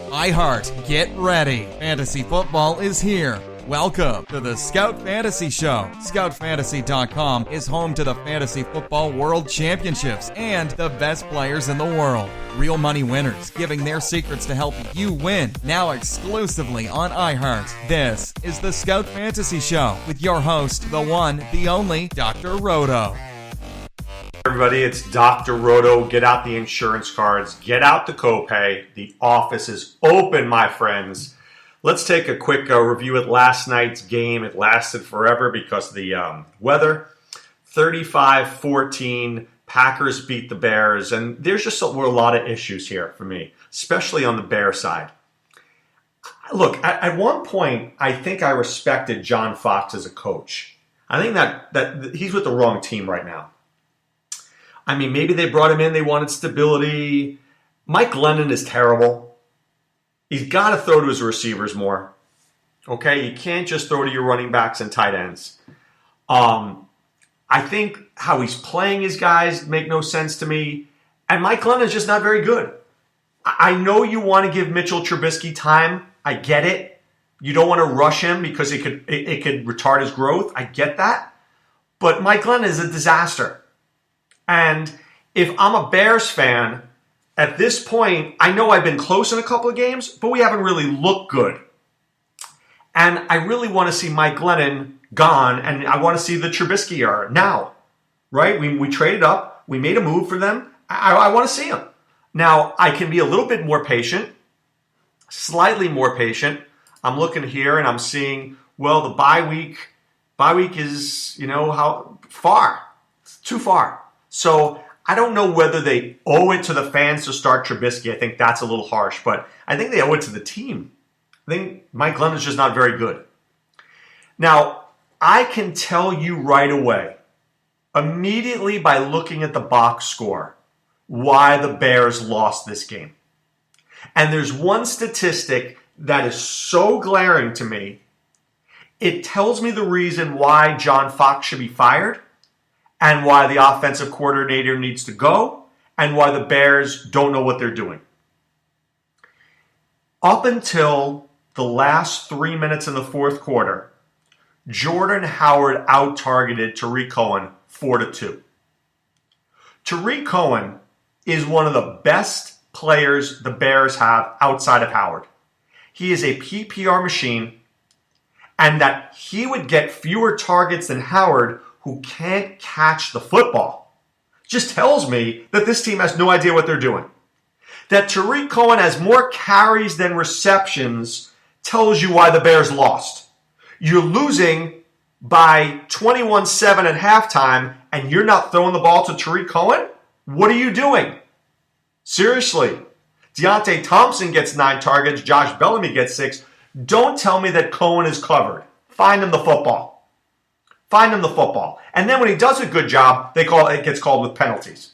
iHeart, get ready. Fantasy football is here. Welcome to the Scout Fantasy Show. ScoutFantasy.com is home to the Fantasy Football World Championships and the best players in the world. Real money winners giving their secrets to help you win. Now exclusively on iHeart. This is the Scout Fantasy Show with your host, the one, the only, Dr. Roto. Everybody, it's Dr. Roto. Get out the insurance cards. Get out the copay. The office is open, my friends. Let's take a quick review at last night's game. It lasted forever because of the weather. 35-14, Packers beat the Bears. And there's just a lot of issues here for me, especially on the Bear side. Look, at one point, I think I respected John Fox as a coach. I think that he's with the wrong team right now. I mean, maybe they brought him in, they wanted stability. Mike Glennon is terrible. He's got to throw to his receivers more. Okay, you can't just throw to your running backs and tight ends. I think how he's playing his guys make no sense to me. And Mike Glennon is just not very good. I know you want to give Mitchell Trubisky time. I get it. You don't want to rush him because it could retard his growth. I get that. But Mike Glennon is a disaster. And if I'm a Bears fan, at this point, I know I've been close in a couple of games, but we haven't really looked good. And I really want to see Mike Glennon gone, and I want to see the Trubisky era now, right? We traded up. We made a move for them. I want to see him. Now, I can be a little bit more patient, slightly more patient. I'm looking here, and I'm seeing, well, the bye week is, how far? It's too far. So I don't know whether they owe it to the fans to start Trubisky. I think that's a little harsh, but I think they owe it to the team. I think Mike Glennon is just not very good. Now, I can tell you right away, immediately by looking at the box score, why the Bears lost this game. And there's one statistic that is so glaring to me. It tells me the reason why John Fox should be fired, and why the offensive coordinator needs to go, and why the Bears don't know what they're doing. Up until the last 3 minutes in the fourth quarter, Jordan Howard out-targeted Tariq Cohen 4-2. Tariq Cohen is one of the best players the Bears have outside of Howard. He is a PPR machine, and that he would get fewer targets than Howard, who can't catch the football, just tells me that this team has no idea what they're doing. That Tariq Cohen has more carries than receptions tells you why the Bears lost. You're losing by 21-7 at halftime, and you're not throwing the ball to Tariq Cohen? What are you doing? Seriously. Deontay Thompson gets 9 targets. Josh Bellamy gets 6. Don't tell me that Cohen is covered. Find him the football. Find him the football. And then when he does a good job, it gets called with penalties.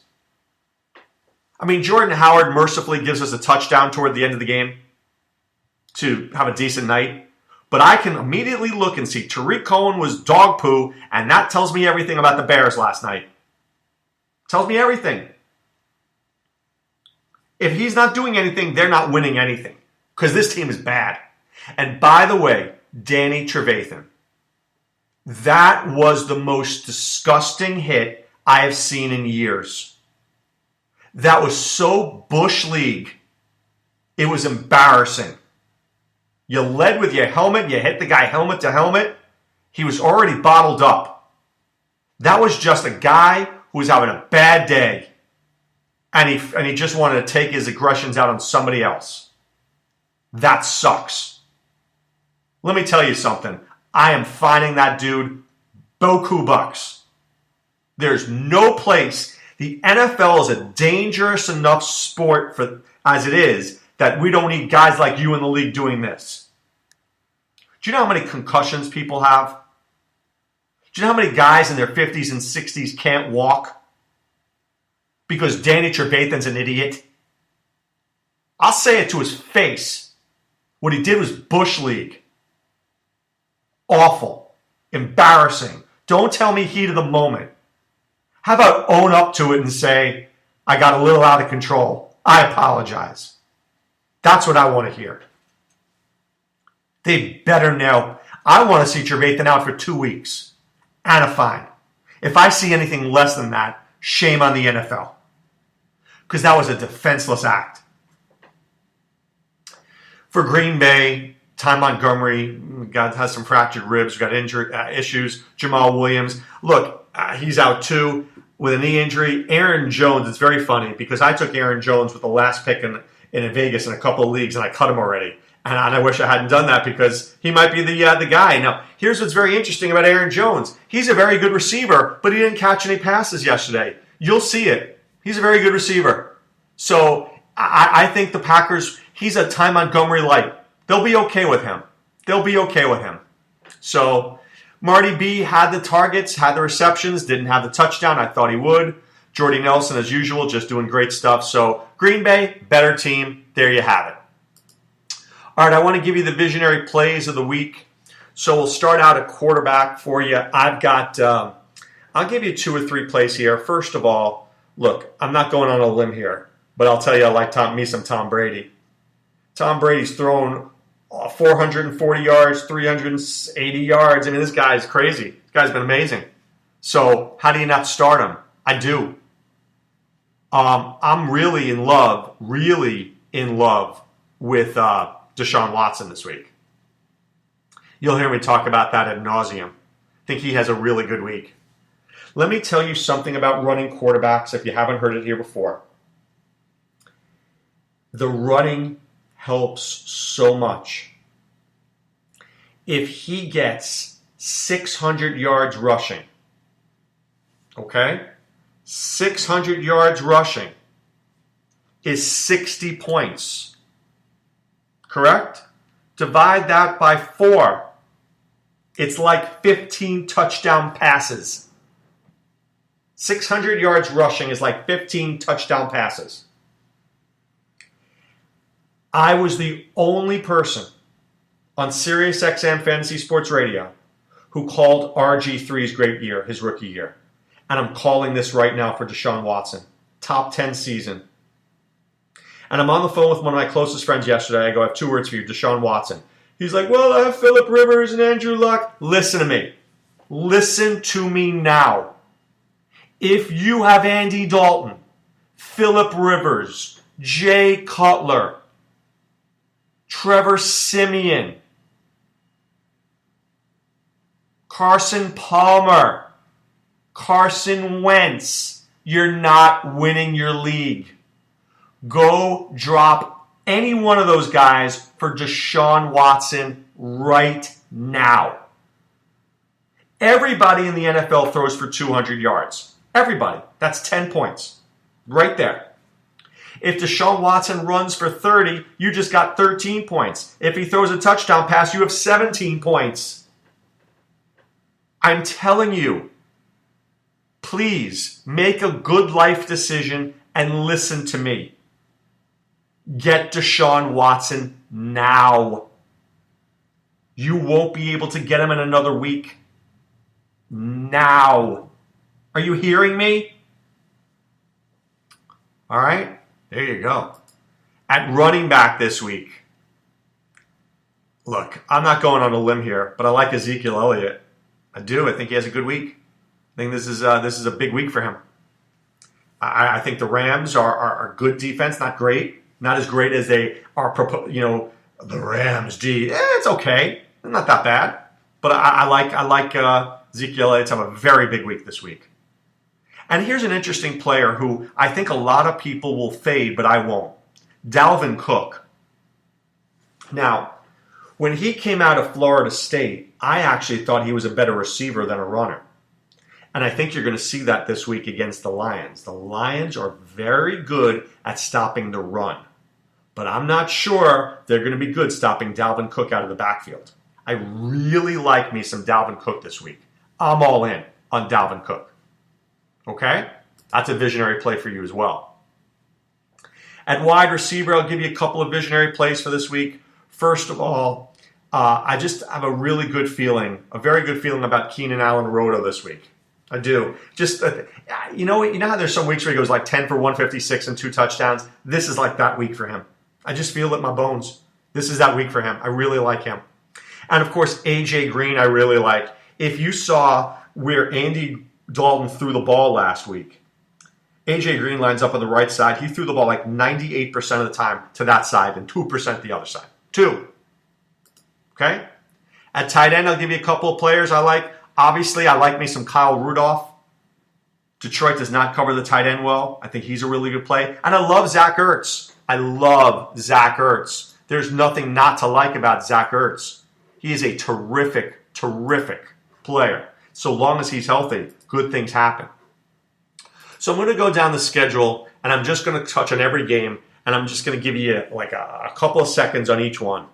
I mean, Jordan Howard mercifully gives us a touchdown toward the end of the game to have a decent night. But I can immediately look and see Tariq Cohen was dog poo, and that tells me everything about the Bears last night. Tells me everything. If he's not doing anything, they're not winning anything. Because this team is bad. And by the way, Danny Trevathan. That was the most disgusting hit I have seen in years. That was so Bush League. It was embarrassing. You led with your helmet. You hit the guy helmet to helmet. He was already bottled up. That was just a guy who was having a bad day. And he just wanted to take his aggressions out on somebody else. That sucks. Let me tell you something. I am fining that dude beaucoup bucks. There's no place. The NFL is a dangerous enough sport as it is that we don't need guys like you in the league doing this. Do you know how many concussions people have? Do you know how many guys in their 50s and 60s can't walk? Because Danny Trevathan's an idiot. I'll say it to his face. What he did was Bush League. Awful. Embarrassing. Don't tell me heat of the moment. How about own up to it and say, I got a little out of control. I apologize. That's what I want to hear. They better know. I want to see Trevathan out for 2 weeks and a fine. If I see anything less than that, shame on the NFL. Because that was a defenseless act. For Green Bay, Ty Montgomery has some fractured ribs, got injury issues. Jamal Williams, look, he's out too with a knee injury. Aaron Jones, it's very funny because I took Aaron Jones with the last pick in Vegas in a couple of leagues and I cut him already. And I wish I hadn't done that because he might be the guy. Now, here's what's very interesting about Aaron Jones. He's a very good receiver, but he didn't catch any passes yesterday. You'll see it. He's a very good receiver. So I think the Packers, he's a Ty Montgomery light. They'll be okay with him. So Marty B had the targets, had the receptions, didn't have the touchdown. I thought he would. Jordy Nelson, as usual, just doing great stuff. So Green Bay, better team. There you have it. All right, I want to give you the visionary plays of the week. So we'll start out at quarterback for you. I've got, I'll give you 2 or 3 plays here. First of all, look, I'm not going on a limb here, but I'll tell you I like some Tom Brady. Tom Brady's thrown 440 yards, 380 yards. I mean, this guy's crazy. This guy's been amazing. So how do you not start him? I do. I'm really in love with Deshaun Watson this week. You'll hear me talk about that ad nauseum. I think he has a really good week. Let me tell you something about running quarterbacks if you haven't heard it here before. The running helps so much. If he gets 600 yards rushing, okay? 600 yards rushing is 60 points. Correct? Divide that by 4. It's like 15 touchdown passes. 600 yards rushing is like 15 touchdown passes. I was the only person on SiriusXM Fantasy Sports Radio who called RG3's great year, his rookie year. And I'm calling this right now for Deshaun Watson. Top 10 season. And I'm on the phone with one of my closest friends yesterday. I go, I have 2 words for you, Deshaun Watson. He's like, well, I have Phillip Rivers and Andrew Luck. Listen to me. Listen to me now. If you have Andy Dalton, Phillip Rivers, Jay Cutler, Trevor Siemian, Carson Palmer, Carson Wentz, you're not winning your league. Go drop any one of those guys for Deshaun Watson right now. Everybody in the NFL throws for 200 yards. Everybody. That's 10 points. Right there. If Deshaun Watson runs for 30, you just got 13 points. If he throws a touchdown pass, you have 17 points. I'm telling you, please make a good life decision and listen to me. Get Deshaun Watson now. You won't be able to get him in another week. Now. Are you hearing me? All right. There you go. At running back this week. Look, I'm not going on a limb here, but I like Ezekiel Elliott. I do. I think he has a good week. I think this is a big week for him. I think the Rams are good defense, not great. Not as great as they are, the Rams D. It's okay. Not that bad. But I like Ezekiel Elliott to have a very big week this week. And here's an interesting player who I think a lot of people will fade, but I won't. Dalvin Cook. Now, when he came out of Florida State, I actually thought he was a better receiver than a runner. And I think you're going to see that this week against the Lions. The Lions are very good at stopping the run. But I'm not sure they're going to be good stopping Dalvin Cook out of the backfield. I really like me some Dalvin Cook this week. I'm all in on Dalvin Cook. Okay? That's a visionary play for you as well. At wide receiver, I'll give you a couple of visionary plays for this week. First of all, I just have a very good feeling about Keenan Allen Roto this week. I do. Just, you know how there's some weeks where he goes like 10 for 156 and 2 touchdowns? This is like that week for him. I just feel it in my bones. This is that week for him. I really like him. And of course, A.J. Green, I really like. If you saw where Andy Dalton threw the ball last week, A.J. Green lines up on the right side. He threw the ball like 98% of the time to that side and 2% the other side. 2. Okay? At tight end, I'll give you a couple of players I like. Obviously, I like me some Kyle Rudolph. Detroit does not cover the tight end well. I think he's a really good play. And I love Zach Ertz. I love Zach Ertz. There's nothing not to like about Zach Ertz. He is a terrific, terrific player. So long as he's healthy, good things happen. So I'm going to go down the schedule, and I'm just going to touch on every game, and I'm just going to give you like a couple of seconds on each one.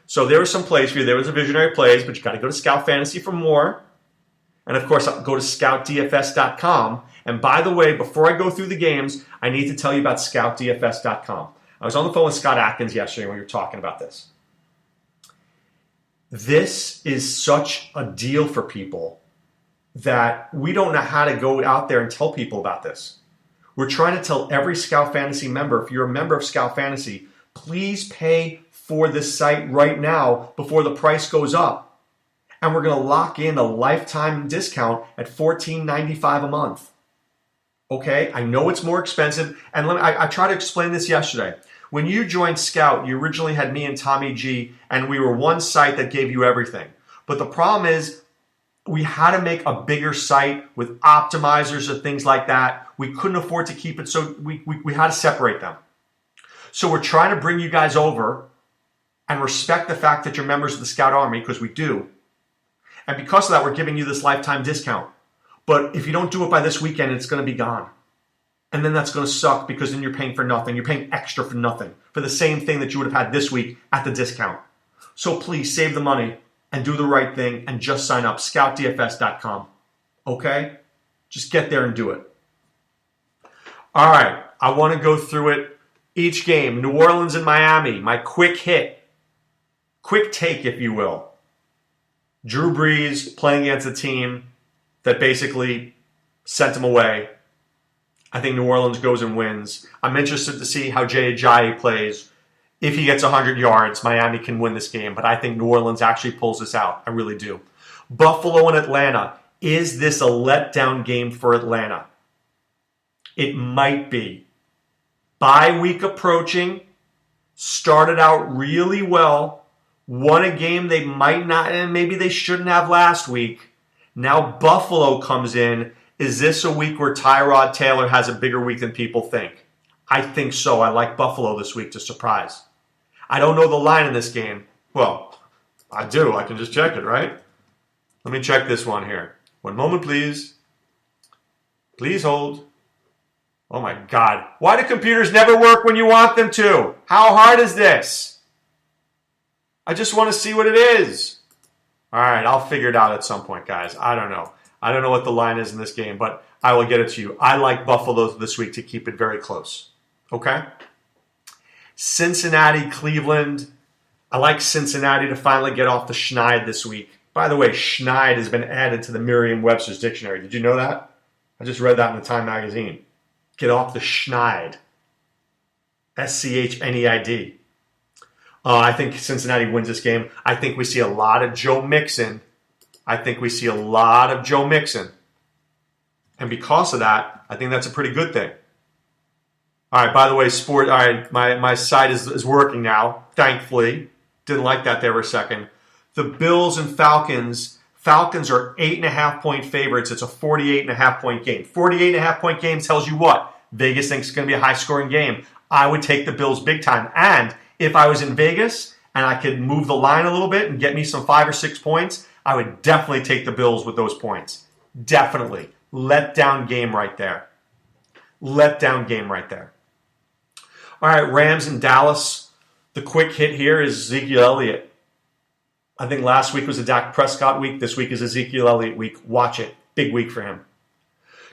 So there were some plays for you. There was a visionary plays, but you got to go to Scout Fantasy for more. And of course, I'll go to scoutdfs.com. And by the way, before I go through the games, I need to tell you about scoutdfs.com. I was on the phone with Scott Atkins yesterday when we were talking about this. This is such a deal for people that we don't know how to go out there and tell people about this. We're trying to tell every Scout Fantasy member, if you're a member of Scout Fantasy, please pay for this site right now before the price goes up. And we're going to lock in a lifetime discount at $14.95 a month. Okay? I know it's more expensive. And I tried to explain this yesterday. When you joined Scout, you originally had me and Tommy G, and we were one site that gave you everything. But the problem is, we had to make a bigger site with optimizers and things like that. We couldn't afford to keep it, so we had to separate them. So we're trying to bring you guys over and respect the fact that you're members of the Scout Army, because we do. And because of that, we're giving you this lifetime discount. But if you don't do it by this weekend, it's going to be gone. And then that's going to suck, because then you're paying for nothing. You're paying extra for nothing, for the same thing that you would have had this week at the discount. So please save the money and do the right thing and just sign up. ScoutDFS.com. Okay? Just get there and do it. All right. I want to go through it. Each game. New Orleans and Miami. My quick hit. Quick take, if you will. Drew Brees playing against a team that basically sent him away. I think New Orleans goes and wins. I'm interested to see how Jay Ajayi plays. If he gets 100 yards, Miami can win this game. But I think New Orleans actually pulls this out. I really do. Buffalo and Atlanta. Is this a letdown game for Atlanta? It might be. Bye week approaching. Started out really well. Won a game they might not, and maybe they shouldn't have last week. Now Buffalo comes in. Is this a week where Tyrod Taylor has a bigger week than people think? I think so. I like Buffalo this week to surprise. I don't know the line in this game. Well, I do. I can just check it, right? Let me check this one here. One moment, please. Please hold. Oh, my God. Why do computers never work when you want them to? How hard is this? I just want to see what it is. All right, I'll figure it out at some point, guys. I don't know. I don't know what the line is in this game, but I will get it to you. I like Buffalo this week to keep it very close. Okay? Cincinnati, Cleveland. I like Cincinnati to finally get off the schneid this week. By the way, schneid has been added to the Merriam-Webster's dictionary. Did you know that? I just read that in the Time magazine. Get off the schneid. S-C-H-N-E-I-D. I think Cincinnati wins this game. I think we see a lot of Joe Mixon. And because of that, I think that's a pretty good thing. All right, by the way, all right, my site is working now, thankfully. Didn't like that there for a second. The Bills and Falcons. Falcons are 8.5-point favorites. It's a 48.5-point game. 48.5-point game tells you what? Vegas thinks it's going to be a high-scoring game. I would take the Bills big time. And if I was in Vegas and I could move the line a little bit and get me some 5 or 6 points, I would definitely take the Bills with those points. Definitely. Letdown game right there. All right, Rams and Dallas. The quick hit here is Ezekiel Elliott. I think last week was a Dak Prescott week. This week is Ezekiel Elliott week. Watch it. Big week for him.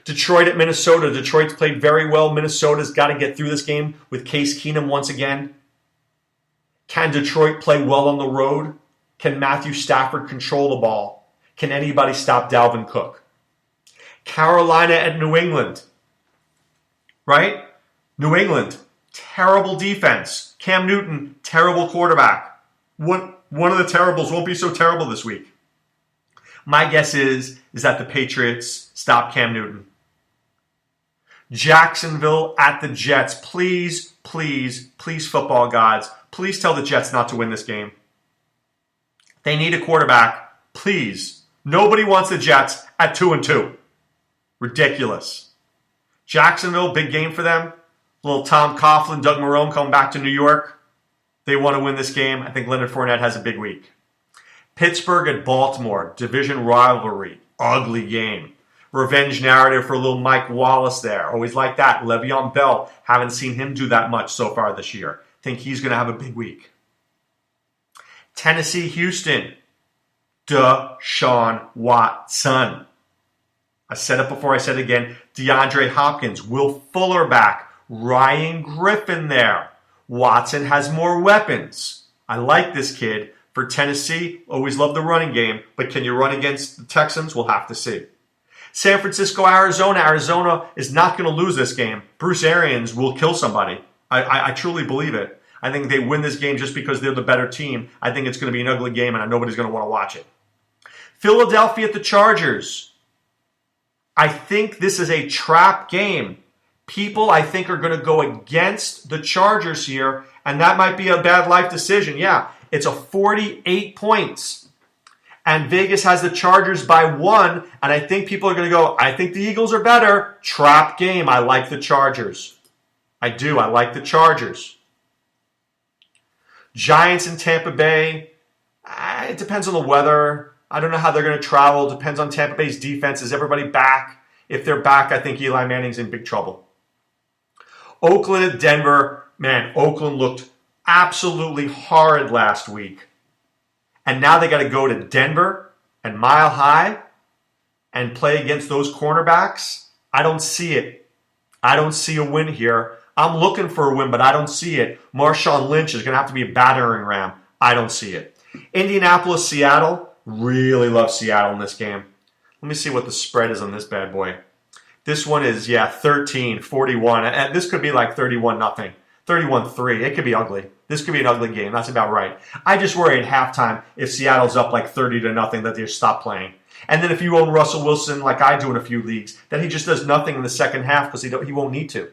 Detroit at Minnesota. Detroit's played very well. Minnesota's got to get through this game with Case Keenum once again. Can Detroit play well on the road? Can Matthew Stafford control the ball? Can anybody stop Dalvin Cook? Carolina at New England. Right? New England. terrible defense. Cam Newton, terrible quarterback. One of the terribles won't be so terrible this week. My guess is that the Patriots stop Cam Newton. Jacksonville at the Jets. Please, please, please, football gods, please tell the Jets not to win this game. They need a quarterback. Please. Nobody wants the Jets at 2-2. Ridiculous. Jacksonville, big game for them. Little Tom Coughlin, Doug Marrone coming back to New York. They want to win this game. I think Leonard Fournette has a big week. Pittsburgh at Baltimore. Division rivalry. Ugly game. Revenge narrative for little Mike Wallace there. Always like that. Le'Veon Bell. Haven't seen him do that much so far this year. Think he's going to have a big week. Tennessee, Houston. Deshaun Watson. I said it before, I said it again. DeAndre Hopkins, Will Fuller back, Ryan Griffin there. Watson has more weapons. I like this kid. For Tennessee, always love the running game, but can you run against the Texans? We'll have to see. San Francisco, Arizona. Arizona is not going to lose this game. Bruce Arians will kill somebody. I truly believe it. I think they win this game just because they're the better team. I think it's going to be an ugly game, and nobody's going to want to watch it. Philadelphia at the Chargers. I think this is a trap game. People, I think, are going to go against the Chargers here, and that might be a bad life decision. Yeah, it's a 48 points, and Vegas has the Chargers by 1, and I think people are going to go, I think the Eagles are better. Trap game. I like the Chargers. I do. I like the Chargers. Giants in Tampa Bay. It depends on the weather. I don't know how they're going to travel. It depends on Tampa Bay's defense. Is everybody back? If they're back, I think Eli Manning's in big trouble. Oakland at Denver. Man, Oakland looked absolutely horrid last week. And now they got to go to Denver and Mile High and play against those cornerbacks. I don't see it. I don't see a win here. I'm looking for a win, but I don't see it. Marshawn Lynch is going to have to be a battering ram. I don't see it. Indianapolis, Seattle. Really love Seattle in this game. Let me see what the spread is on this bad boy. This one is, 13-41. And this could be like 31-0, 31-3. It could be ugly. This could be an ugly game. That's about right. I just worry at halftime if Seattle's up like 30-0 that they just stop playing. And then if you own Russell Wilson like I do in a few leagues, that he just does nothing in the second half because he won't need to.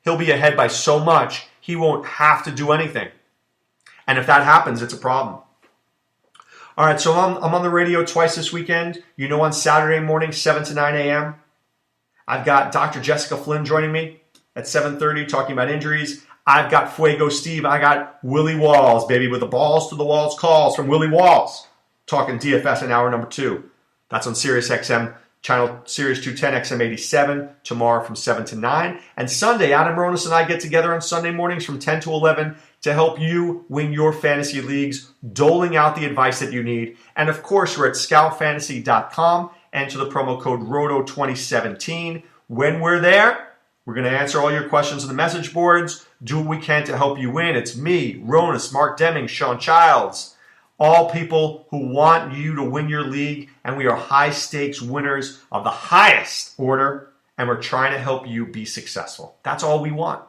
He'll be ahead by so much, he won't have to do anything. And if that happens, it's a problem. All right, so I'm on the radio twice this weekend. You know, on Saturday morning, 7 to 9 a.m., I've got Dr. Jessica Flynn joining me at 7:30 talking about injuries. I've got Fuego Steve. I got Willie Walls, baby, with the balls to the walls calls from Willie Walls, talking DFS in hour number 2. That's on Sirius XM, channel Sirius 210, XM 87, tomorrow from 7 to 9. And Sunday, Adam Ronis and I get together on Sunday mornings from 10 to 11 to help you win your fantasy leagues, doling out the advice that you need. And of course, we're at scoutfantasy.com. Enter the promo code ROTO2017. When we're there, we're going to answer all your questions on the message boards, do what we can to help you win. It's me, Ronis, Mark Deming, Sean Childs, all people who want you to win your league, and we are high-stakes winners of the highest order, and we're trying to help you be successful. That's all we want.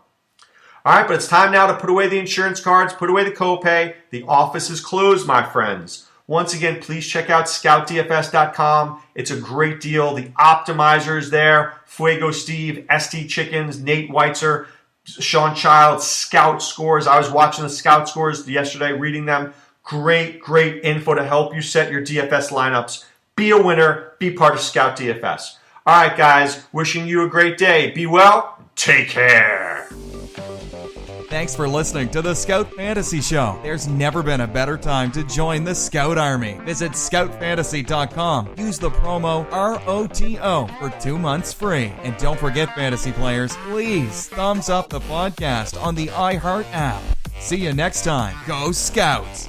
All right, but it's time now to put away the insurance cards, put away the copay. The office is closed, my friends. Once again, please check out scoutdfs.com. It's a great deal. The optimizers there, Fuego Steve, ST Chickens, Nate Weitzer, Sean Childs, Scout Scores. I was watching the Scout Scores yesterday, reading them. Great, great info to help you set your DFS lineups. Be a winner. Be part of Scout DFS. All right, guys. Wishing you a great day. Be well. Take care. Thanks for listening to the Scout Fantasy Show. There's never been a better time to join the Scout Army. Visit scoutfantasy.com. Use the promo ROTO for 2 months free. And don't forget, fantasy players, please thumbs up the podcast on the iHeart app. See you next time. Go Scouts!